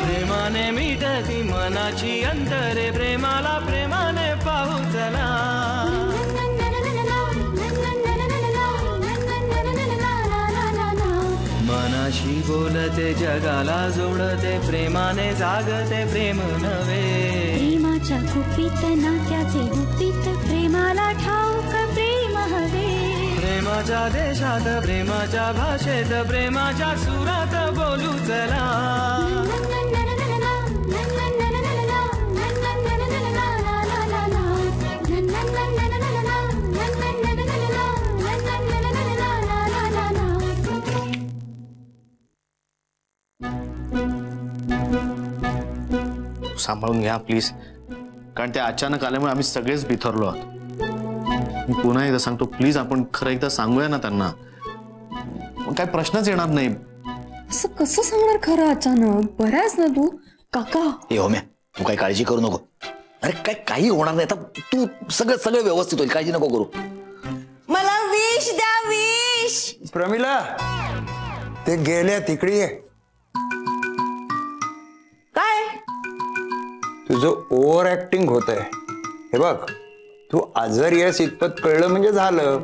प्रेमाने मिटती मनाची अंतरे प्रेमाला प्रेमाने पाहू चला मनाशी बोलते जगाला जोडते प्रेमाने जागते प्रेम नवे प्रेमाच्या गुपित नात्याचे गुपित प्रेमाला ठाऊक प्रेम हवे प्रेमाच्या देशात प्रेमाच्या भाषेत प्रेमाच्या सुरात बोलू चला सांभाळून घ्या प्लीज, कारण ते अचानक आल्यामुळे आम्ही सगळेच बिथरलो आहोत। मी पुन्हा एकदा सांगतो, प्लीज आपण खरं एकदा सांगूया ना त्यांना, काय प्रश्नच येणार नाही। असं कसं सांगणार खरं अचानक? बरा आहेस ना तू काका? ए होम्या, तू काही काळजी करू नको। अरे काही होणार नाही, आता तू सगळं व्यवस्थित होईल, काळजी नको करू। मला विश द्या, विश। प्रमिला, ते गेल्या तिकडे ये। काय तुझं ओव्हर ऍक्टिंग होतंय। हे बघ, तू आजारी आहेस इतपत कळलं म्हणजे झालं।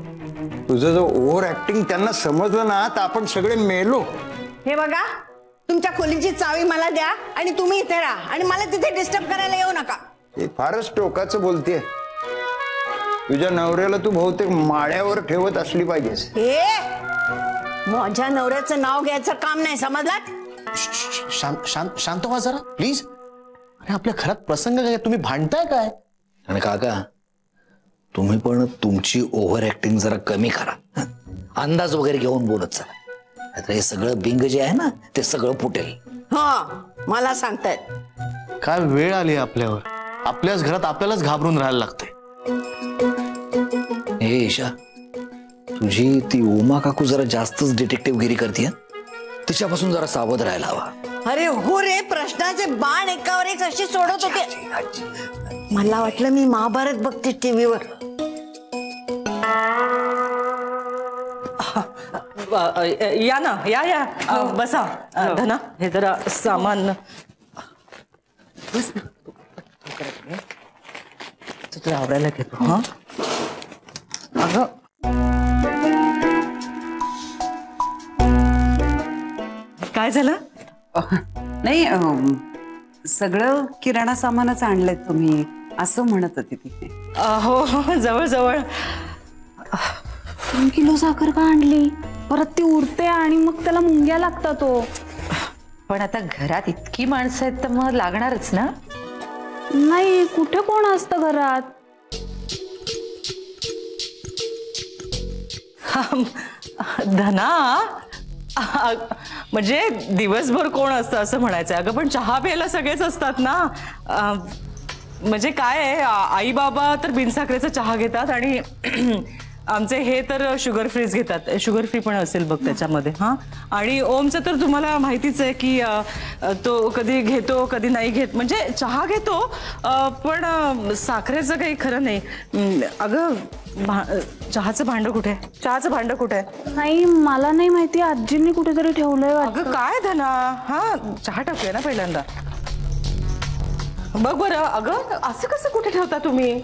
तुझं जो ओव्हर ऍक्टिंग त्यांना समजलं ना तर आपण सगळे मेलो। हे बघा, तुमच्या खोलीची चावी मला द्या आणि तुम्ही इथे राहा आणि मला तिथे डिस्टर्ब करायला येऊ नका। हे फारच टोकाचं बोलतेय। तुझ्या नवऱ्याला तू बहुतेक माळ्यावर ठेवत असली पाहिजेस। हे माझ्या नवऱ्याचं नाव घ्यायचं काम नाही, समजलात? शांत व्हा जरा प्लीज। अरे आपल्या घरात प्रसंग काय, तुम्ही भांडताय काय? आणि काका, तुम्ही पण तुमची ओव्हर ऍक्टिंग जरा कमी करा। अंदाज वगैरे घेऊन बोलत चला, नाहीतर हे सगळं बिंग जे आहे ना ते सगळं फुटेल। हा, मला सांगतायत काय वेळ आली आपल्यावर, आपल्याच घरात आपल्यालाच घाबरून राहायला लागते। हे ईशा, तुझी ती उमा काकू जरा जास्तच डिटेक्टिव्ह गिरी करते, तिच्यापासून जरा सावध राहायला हवा। अरे हो रे, प्रश्नाचे बाण एकावर एक अशी सोडत होते। मला वाटलं मी महाभारत बघते टीव्हीवर। या ना, या बसा। धना, हे जरा सामान बस ना, तुला आवडायला घेतो। हा अगं, काय झालं? नाही, सगळं किराणा सामानच आणलंय तुम्ही असं म्हणत होते तिथे। हो, जवळ जवळ 3 किलो साखर का आणली? परत ती उरते आणि मग त्याला मुंग्या लागतात। पण आता घरात इतकी माणसं आहेत तर मग लागणारच ना? नाही, कुठे कोण असतं घरात? धना, म्हणजे दिवसभर कोण असतं असं म्हणायचं? अगं पण चहा प्यायला सगळेच असतात ना। म्हणजे काय आहे, आई बाबा तर बिनसाखरेचा चहा घेतात आणि आमचे हे तर शुगर फ्रीज घेतात। शुगर फ्री पण असेल बघ त्याच्यामध्ये। हां, आणि ओमचं तर तुम्हाला माहितीच आहे की तो कधी घेतो कधी नाही घेत, म्हणजे चहा घेतो पण साखरेचं काही खरं नाही। अगं, चहाचं भांडं कुठे आहे? चहाचं भांडं कुठे आहे? नाही, मला नाही माहिती, आजींनी कुठेतरी ठेवलंय। अगं काय धना, हा चहा टाकूया ना पहिल्यांदा, बघ बरं। अगं असं कसं कुठे ठेवता तुम्ही?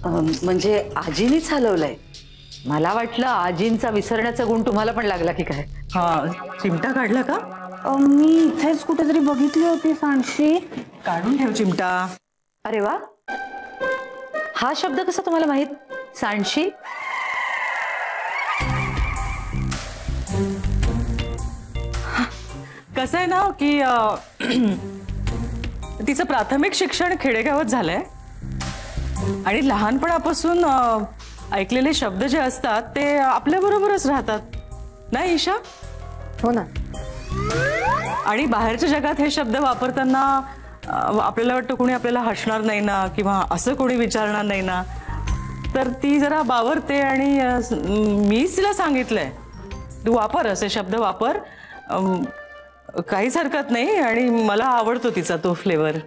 म्हणजे आजीनीच हलवलंय। मला वाटलं आजींचा विसरण्याचा गुण तुम्हाला पण लागला की काय? हा, चिमटा काढला का? मी इथेच कुठेतरी बघितली होती सांडशी। काढून ठेव चिमटा। अरे वा, हा शब्द कसा तुम्हाला माहित? सांडशी? कसं आहे ना की तिचं प्राथमिक शिक्षण खेडेगावात झालंय आणि लहानपणापासून ऐकलेले शब्द जे असतात ते आपल्या बरोबरच राहतात ना ईशा? हो ना। आणि बाहेरच्या जगात हे शब्द वापरताना आपल्याला वाटतं कोणी आपल्याला हसणार नाही ना, किंवा असं कोणी विचारणार नाही ना, तर ती जरा बावरते। आणि मीच तिला सांगितलंय तू वापर, असे शब्द वापर, काहीच हरकत नाही. आणि मला आवडतो तिचा तो फ्लेवर.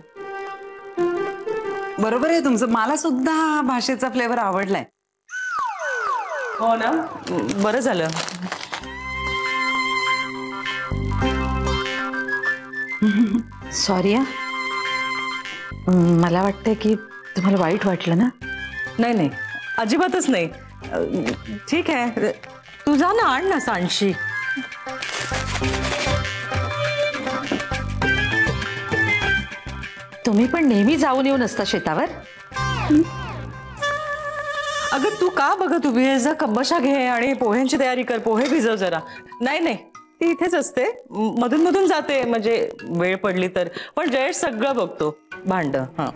बरोबर आहे तुमचं, मला सुद्धा हा भाषेचा फ्लेवर आवडलाय. हो ना, बरं झालं. सॉरी हा, मला वाटतंय की तुम्हाला वाईट वाटलं ना. नाही नाही, अजिबातच नाही. ठीक आहे, तू जा ना, आण ना सांडशी. तुम्ही पण नेहमी जाऊन येऊन असता शेतावर. अगं तू का बघत उभी आहे? जा कब्बशा घे आणि पोह्यांची तयारी कर. पोहे भिजव जरा. नाही नाही, ती इथेच असते, मधून मधून जाते म्हणजे वेळ पडली तर. पण जयेश सगळं बघतो, भांड. हा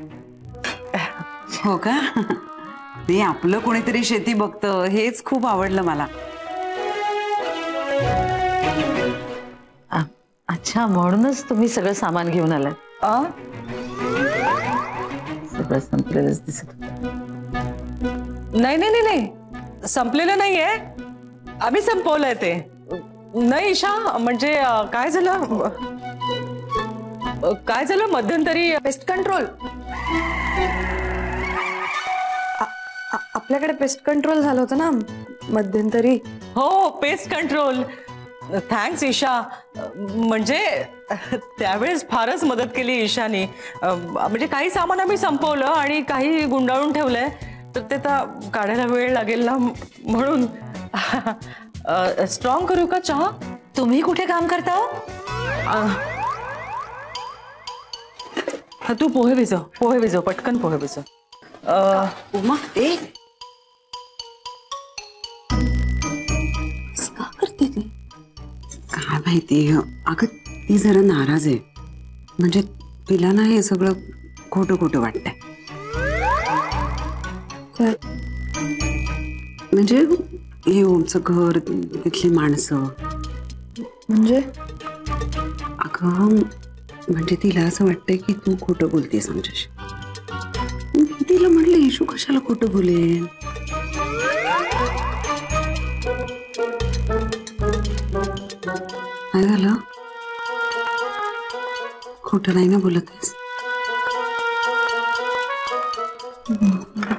हो का? ते आपलं कोणीतरी शेती बघतं हेच खूप आवडलं मला. अच्छा, म्हणूनच तुम्ही सगळं सामान घेऊन आलाय. सगळं संपलेलंच दिसत. नाही नाही नाही, संपलेलं नाहीये, आम्ही संपवलंय ते. नाही ईशा, म्हणजे काय झालं मध्यंतरी. पेस्ट कंट्रोल, आपल्याकडे पेस्ट कंट्रोल झालं होतं ना मध्यंतरी. हो, पेस्ट कंट्रोल. थँक्स ईशा. म्हणजे त्यावेळेस फारच मदत केली ईशानी. म्हणजे काही सामान आम्ही संपवलं आणि काही गुंडाळून ठेवलंय, तर ते आता काढायला वेळ लागेल ना, म्हणून. स्ट्रॉंग करू का चहा? तुम्ही कुठे काम करता हो? तू पोहे भिजव, पटकन पोहे भिजव. उमा, ए का करते ती? काय माहिती. अगं ती जरा नाराज आहे, म्हणजे तिला ना हे सगळं खोटं खोटं वाटतंय. म्हणजे हे ओमचं घर, तिथली माणसं. म्हणजे अगं म्हणजे तिला असं वाटतंय की तू खोटं बोलतेस आमच्याशी. तिला म्हटलं येशू कशाला खोटं बोलेल. काय झालं? खोटं नाही ना बोलत आहेस?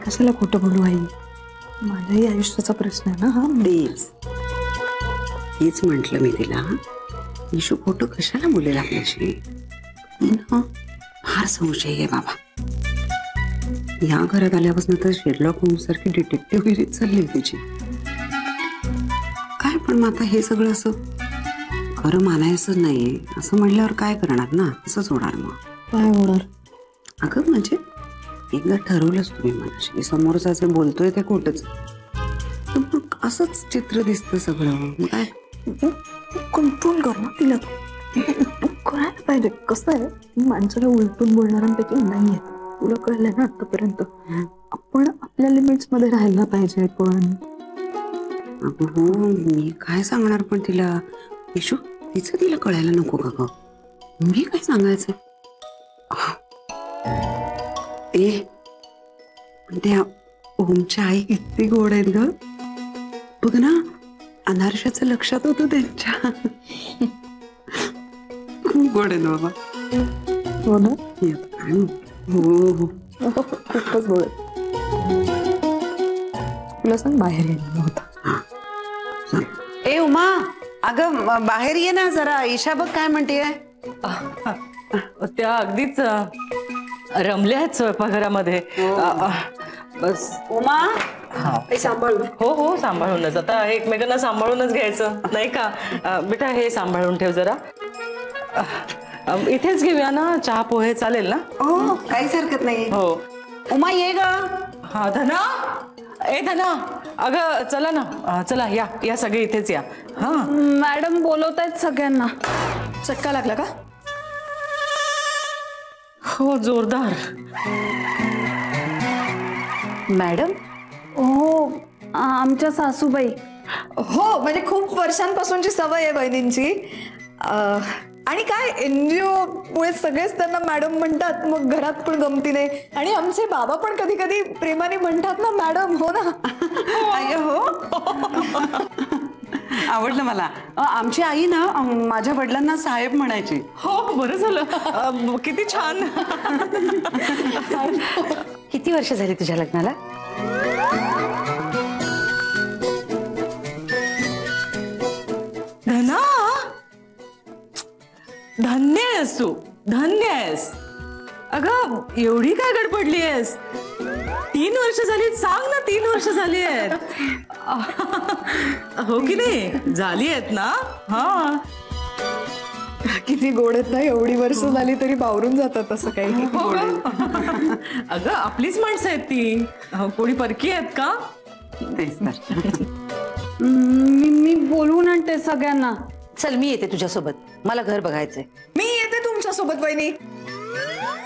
कशाला खोटं बोलू आई, माझ्याही आयुष्याचा प्रश्न आहे ना हा. तेच म्हंटल मी तिला, येशू खोटं कशाला बोलेल आपल्याशी. फार संशय आहे बाबा. या घरात आल्यापासून तर शेरलॉक होम्स सारखी डिटेक्टिव्ह गिरी चालली तिची. काय पण मग आता हे सगळं असं खरं मानायचं नाही असं म्हटल्यावर काय करणार ना, असंच होणार. मग काय होणार? अगं म्हणजे एकदा ठरवलंच तुम्ही मनाशी, समोरचा जे बोलतोय ते खोटंच, तर मग असंच चित्र दिसतं सगळं. मग काय कंट्रोल कर ना तिला, करायला पाहिजे. कसं आहे, माणसाला उलटून बोलणाऱ्यांपैकी नाहीये, तुला कळलंय ना आतापर्यंत. आपण आपल्या लिमिट्स मध्ये राहायला पाहिजे. पण हो, मी काय सांगणार पण तिला. येशू, तिचं तिला कळायला नको का ग? मी काय सांगायचं? त्या ओमच्या आई किती गोड आहेत ग. बघ ना, अनारशाचं लक्षात होतं त्यांच्या. खूप गोड आहेत बाबा. हो ना? हो हो, खूपच गोड. तुला सांग, बाहेर येणार होता. ए उमा, अगं बाहेर ये ना जरा. ईशा बघ काय म्हणतेय. त्या अगदीच रमल्या आहेत स्वयंपाकघरामध्ये. बस उमा, सांभाळू. हो हो, सांभाळूनच. आता एकमेकांना सांभाळूनच घ्यायचं नाही का. बेटा हे सांभाळून ठेव जरा. इथेच घेऊया ना चहा पोहे, चालेल ना? हो, काहीच हरकत नाही. हो. उमा ये ग. हा धना, ए धना, अगं चला ना, चला या सगळे इथेच या. हा मॅडम बोलवतायत सगळ्यांना. चटका लागला का? हो, जोरदार. मॅडम? हो, आमच्या सासूबाई. हो, म्हणजे खूप वर्षांपासूनची सवय आहे बहिणींची. आणि काय, एनजीओ मुळे सगळेच त्यांना मॅडम म्हणतात, मग घरात पण गमतीने. आणि आमचे बाबा पण कधी कधी प्रेमाने म्हणतात ना मॅडम. हो ना? हो. आवडलं मला. आमची आई ना माझ्या वडिलांना साहेब म्हणायची. हो बरं झालं. किती छान. किती वर्ष झाली तुझ्या लग्नाला? धना, धन्य आहेस तू, धन्य आहेस. अगं एवढी काय गडबडली आहेस? 3 वर्ष झाली. सांग ना, 3 वर्ष झाली आहेत. हो की नाही? झाली आहेत ना? हा. किती गोड आहेत ना, एवढी वर्ष झाली तरी बावरून जातात असं काही. अगं आपलीच माणसं आहेत ती. कोणी परकी आहेत का? मी बोलवून आणते सगळ्यांना. चल मी येते तुझ्यासोबत, मला घर बघायचंय. मी येते तुमच्यासोबत वहिनी.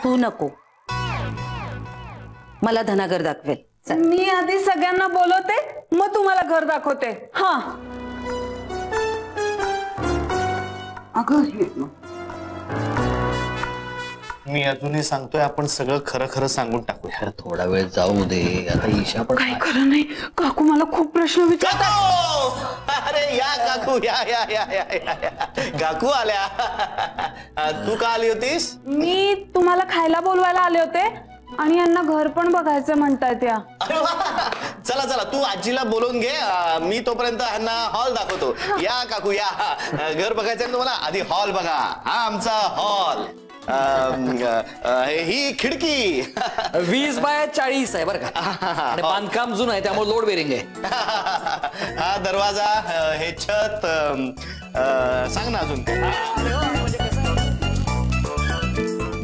तू नको, मला धनागर दाखवेल. मी आधी सगळ्यांना बोलवते, मग तुम्हाला घर दाखवते. हा. अगं मी अजूनही सांगतोय, आपण सगळं खरं खरं सांगून टाकूया. थोडा वेळ जाऊ दे. आता ईशा पण काय खरं नाही. काकू मला खूप प्रश्न विचारतात. अरे या काकू, या या या या या. काकू आल्या. तू का आली होतीस? मी तुम्हाला खायला बोलवायला आले होते आणि यांना घर पण बघायचं म्हणतायत. या चला चला, तू आजीला बोलवून घे. मी तोपर्यंत ह्यांना हॉल दाखवतो. या काकू या. घर बघायचं तुम्हाला? आधी हॉल बघा. हा आमचा हॉल. ही खिडकी 20 बाय 40 आहे बरं का. आणि बांधकाम जुनं आहे त्यामुळे लोड बेरिंग आहे. हा दरवाजा, हे छत. सांग ना अजून.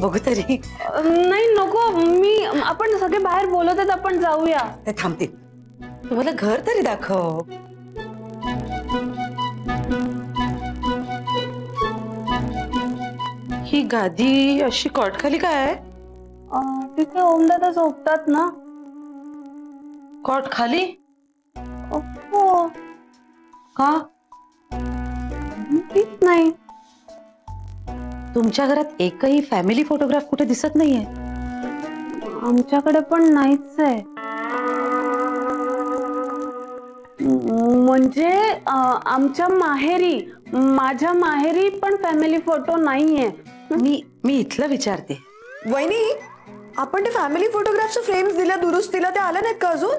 बघू तरी. नाही नको, आपण सगळे बाहेर बोलत आहेत, आपण जाऊया. ते थांबतील. तुम्हाला घर तरी दाखव. ही गादी अशी कॉट खाली काय आहे? तिथे ओमदादा झोपतात ना. कॉट खाली? हो. का? नाही. तुमच्या घरात एकही फॅमिली फोटोग्राफ कुठे दिसत नाहीये. आमच्याकडे पण नाहीच आहे. म्हणजे आमच्या माहेरी, माझ्या माहेरी पण फॅमिली फोटो नाहीये. मी इथलं विचारते. वहिनी, आपण ते फॅमिली फोटोग्राफच्या फ्रेम्स दिल्या दुरुस्तीला, ते आल्या नाहीत का अजून?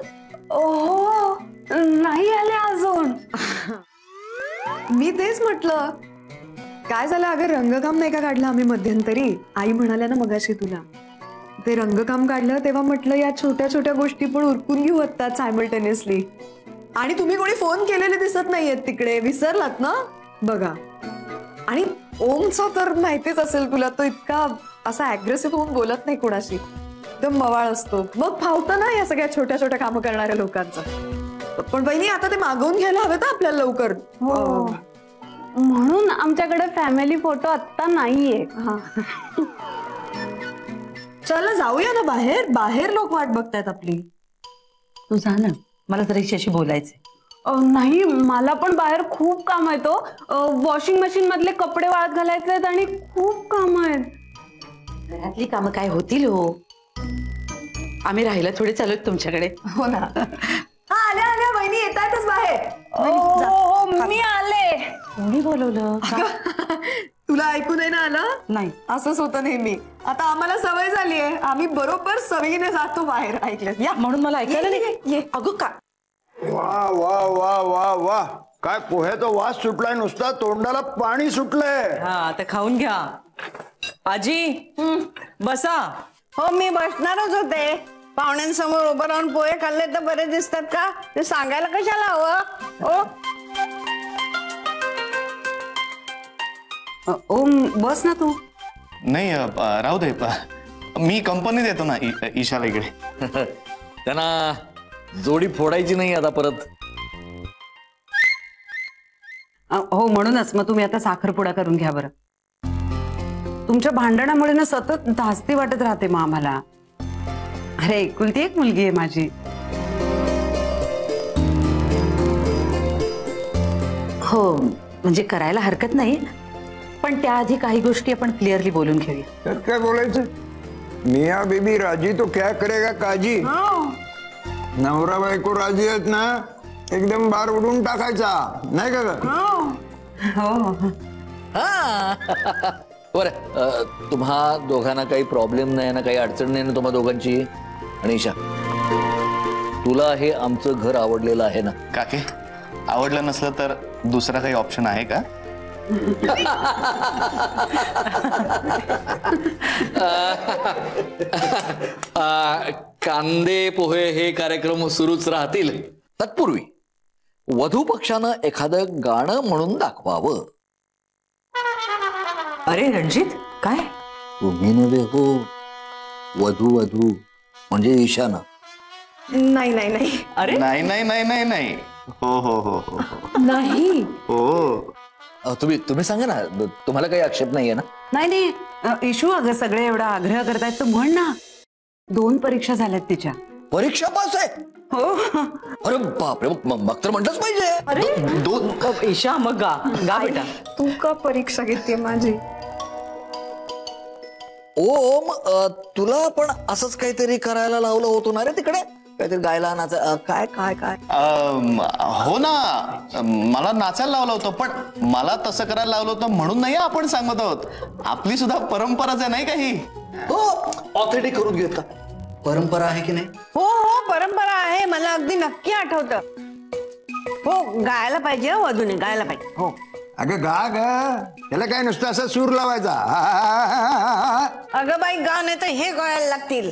हो, नाही आले अजून. मी तेच म्हटलं. काय झालं अगं, रंगकाम नाही का काढलं आम्ही मध्यंतरी? आई म्हणाल्या ना मगाशी तुला, ते रंगकाम काढलं तेव्हा म्हटलं या छोट्या छोट्या गोष्टी पण उरकून घेऊ असतात सायमल्टेनियसली. आणि तुम्ही कोणी फोन केलेले दिसत नाहीयेत तिकडे. विसरलात ना? बघा. आणि ओमचा तर माहितीच असेल तुला, तो इतका असा अग्रेसिव्ह होऊन बोलत नाही कोणाशी. एकदम मवाळ असतो. मग फावतं ना या सगळ्या छोट्या छोट्या कामं करणाऱ्या लोकांचं. पण बहिणी आता ते मागवून घ्यायला हवेत ना आपल्याला लवकर. म्हणून आमच्याकडे फॅमिली फोटो आता नाहीये. चला जाऊया ना बाहेर. बाहेर लोक वाट बघतायत आपली. तू जा ना, मला जरा हिच्याशी बोलायचंय. नाही, मला पण बाहेर खूप काम आहे. तो वॉशिंग मशीन मधले कपडे वाळत घालायचे आहेत आणि खूप काम आहेत. घरातली कामं काय होतील हो. आम्ही राहायला थोडे चालू तुमच्याकडे. हो ना. आल्या आल्या वहिनी येतातच बाहेर. हो, मी आले. कोणी बोलवलं? तुला ऐकू नाही ना आलं? नाही. असंच होतं नेहमी. आता आम्हाला सवय झाली आहे. आम्ही बरोबर सवयीने जातो बाहेर. ऐकलं या म्हणून मला ऐकायला नाही. अगं का. वा वा वा वा वा, काय पोह्याचा वास सुटलाय, नुसता तोंडाला पाणी सुटलंय. हा आता खाऊन घ्या. आजी बसा. हो मी बसणारच होते. पाहुण्यांसमोर उभं राहून पोहे खाल्ले तर बरे दिसतात का? ते सांगायला कशाला हवं? ओम बस ना तू. नाही राहू दे. मी कंपनीत येतो ना ईशाला इकडे. त्यांना जोडी फोडायची नाही आता परत. हो म्हणूनच मग तुम्ही आता साखरपुडा करून घ्या बरं. तुमच्या भांडणामुळे ना सतत धास्ती वाटत राहते मग आम्हाला. अरे एकुलती एक मुलगी आहे माझी. हो म्हणजे करायला हरकत नाही, पण त्याआधी काही गोष्टी आपण क्लिअरली बोलून घेऊया. त्यात काय बोलायचं? मिया बीबी राजी तो क्या करेगा काजी. नवरा बायको राजी आहेत ना, एकदम बार उडून टाकायचा नाही का ग? बर तुम्हा दोघांना काही प्रॉब्लेम नाही ना, काही अडचण नाही ना तुम्हा दोघांची? आणि ईशा, तुला हे आमचं घर आवडलेलं आहे ना? काके, आवडलं नसलं तर दुसरा काही ऑप्शन आहे का? कांदे पोहे हे कार्यक्रम सुरूच राहतील. तत्पूर्वी वधू पक्षानं एखादं गाणं म्हणून दाखवावं. अरे रणजित, काय? तुम्ही नव्हे हो, वधू वधू म्हणजे ईशाना. नाही नाही नाही. अरे नाही नाही नाही नाही नाही. हो हो हो हो नाही. हो. तुम्ही सांगा ना, तुम्हाला काही आक्षेप नाहीये ना? नाही नाही इशू, अगं सगळे एवढा आग्रह करतायत तर म्हण ना. 2 परीक्षा झाल्यात तिच्या. परीक्षा पास आहे? हो. अरे बापरे, मग तर म्हटलंच पाहिजे. दोन ईशा, मग गा गा बेटा. तू का परीक्षा घेते माझी? ओम, तुला पण असंच काहीतरी करायला लावलं होतं ना रे तिकडे? काहीतरी गायला नाचा काय काय काय? हो ना, मला नाचायला लावलं होतं, पण मला तसं करायला लावलं होतं म्हणून नाही आपण सांगत आहोत. आपली सुद्धा परंपराच आहे नाही काही. हो, ऑथेंटिक करून घेत का? परंपरा आहे की नाही? हो हो, परंपरा आहे. मला अगदी नक्की आठवतं. हो, गायला पाहिजे हो, वधूने गायला पाहिजे. हो. अगं गा ग, त्याला काय नुसतं असं सूर लावायचा. अगं बाई, गा नाही तर हे गायला लागतील.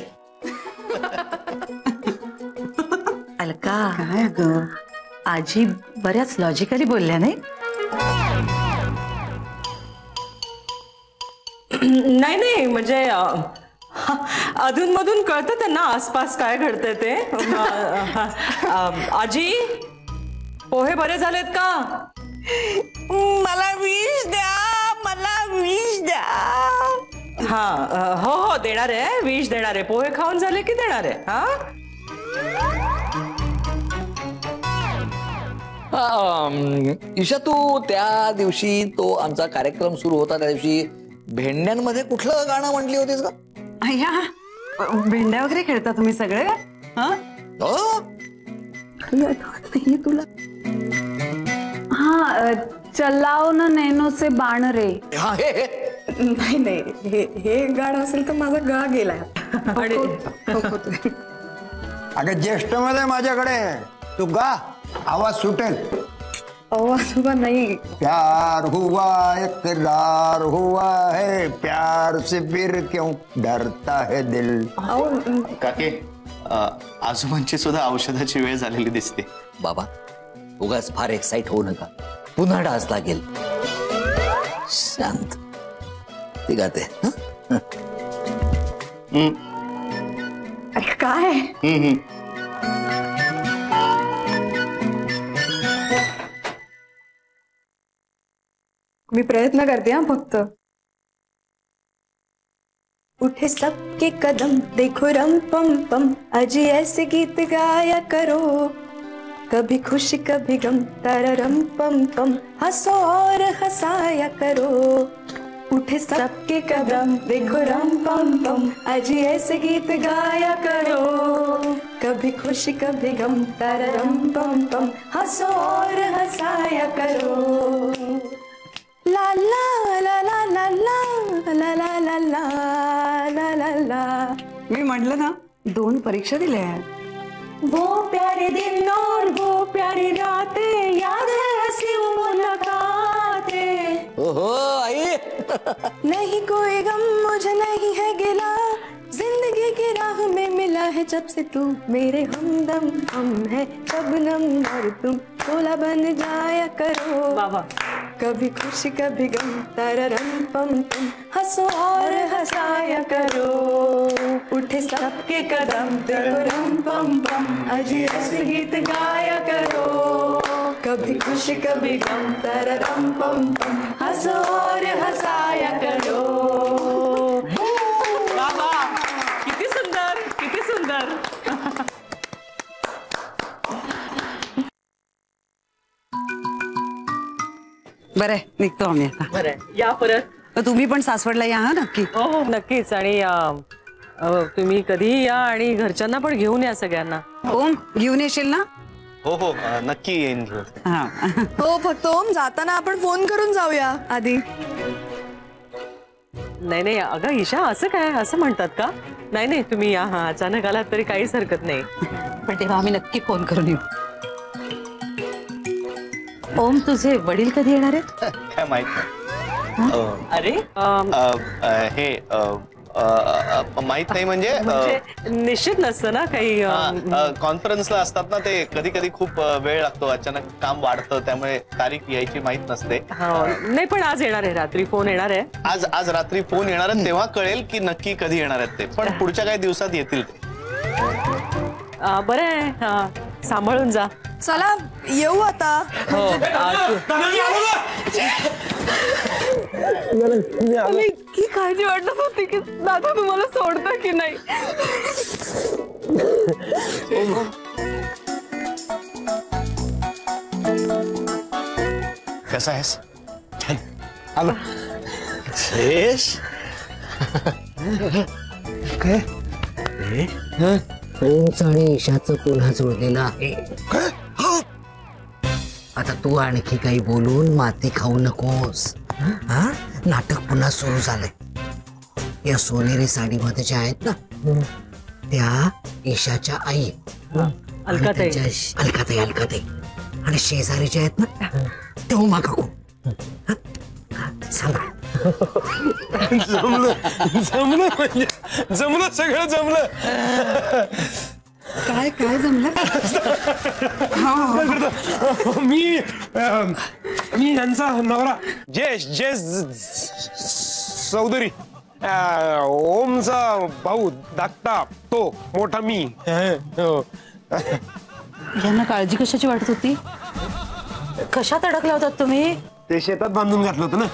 अलका, काय अगं? आजी बऱ्याच लॉजिकली बोलल्या नाही? नाही नाही, म्हणजे अधून मधून कळतं त्यांना आसपास काय घडतंय ते. आजी, पोहे बरे झालेत का? मला विष द्या, मला विष द्या. हा, हो हो, देणार आहे, विष देणार आहे. पोहे खाऊन झाले की देणार आहे. हा, ईशा, तू त्या दिवशी तो आमचा कार्यक्रम सुरू होता त्या दिवशी भेंड्यांमध्ये कुठलं गाणं म्हटली होतीस का? अय्या, भेंड्या वगैरे खेळता तुम्ही सगळे? तुला? हा, चलाओ ना नैनो से बाण रे. हा, हे नाही नाही, हे गाणं असेल तर माझा गा गेलाय. अगं ज्येष्ठ मध्ये माझ्याकडे तू गा, आवाज सुटेल. आवाज हुआ नहीं. प्यार हुआ इकरार हुआ है, प्यार से फिर क्यों डरता है दिल. काके, आजोबांची सुद्धा औषधाची वेळ झालेली दिसते. बाबा, उगाच फार एक्साइट होऊ नका, पुन्हा डास लागेल. शांत, ती गाते. अरे काय? मी प्रयत्न करते हा फक्त. उठे सबके कदम, देखो रम पम पम, अजी ऐसे गीत गाया करो. कभी खुशी कभी गम, तररम पम पम, हंसो और हंसाया करो. उठे सबके कदम, देखो रम पम पम, अजी ऐसे गीत गाया करो. कभी खुशी कभी गम, तररम पम पम, हंसो और हंसाया करो. ला ला ला ला ला ला ला ला ला ला ला ला ला. मी म्हटलं ना, 2 परीक्षा दिल्या. वो प्यारे दिन और वो प्यारी रातें, याद है हंसी मुलाकातें. ओहो आई. नहीं कोई गम मुझे नहीं है गिला, जिंदगी की राह में मिला है जब से तू. मेरे हमदम हम है शबनम और तुम, शोला बन जाया करो. बाबा. कभी खुशी कभी गम, तररम पम पम, हंसो और हंसाया करो. उठे सबके कदम, तररम पम पम, अजी ऐसे गीत गाया करो. कभी खुशी कभी गम, तररम पम पम, हंसो और हंसाया करो. बाबा, किती सुंदर, किती सुंदर. बरं, निघतो आम्ही आता. बरं, या परत. तर तुम्ही पण सासवडला या हा नक्की. हो हो, नक्कीच. आणि तुम्ही कधीही या आणि घरच्यांना पण घेऊन या सगळ्यांना. ओम, घेऊन येशील ना? हो हो नक्की येईन घेऊन. हा हो फक्त ओम जाताना आपण फोन करून जाऊया आधी. नाही नाही अगं ईशा असं काय असं म्हणतात का? नाही नाही तुम्ही या हा अचानक आलात तरी काहीच हरकत नाही. पण तेव्हा आम्ही नक्की फोन करून येऊ. ओम तुझे वडील कधी येणार आहेत? काय माहित नाही. अरे हे माहित नाही म्हणजे निश्चित नसतं ना काही. कॉन्फरन्सला असतात ना ते, कधी कधी खूप वेळ लागतो, अचानक काम वाढतं, त्यामुळे तारीख यायची माहित नसते. नाही पण आज येणार आहे, रात्री फोन येणार आहे. आज रात्री फोन येणार आहे, तेव्हा कळेल की नक्की कधी येणार आहेत ते. पण पुढच्या काही दिवसात येतील ते. बरं आहे, सांभाळून जा. चला येऊ आता. मला इतकी काळजी वाटत होती की दादा तुम्हाला सोडतं की नाही. कसा आहेस? आलो. श्रेयस काय ओमचं आणि ईशाचं पुन्हा जुळलेलं आहे. आता तू आणखी काही बोलून माती खाऊ नकोस. हा नाटक पुन्हा सुरू झालंय. या सोनेरी साडीमध्ये ज्या आहेत ना त्या ईशाच्या आई अलकाताई. अलकाताई आणि शेजारी ज्या आहेत ना त्या उमा काकू. सांगा. जमलं म्हणजे जमलं, सगळं जमलं. काय काय जमलं? मी यांचा नवरा जयेश चौधरी. ओमचा भाऊ धाकटा तो मोठा मी. यांना काळजी कशाची वाटत होती? कशात अडकला होतात तुम्ही? ते शेतात बांधून घातलं होतं ना.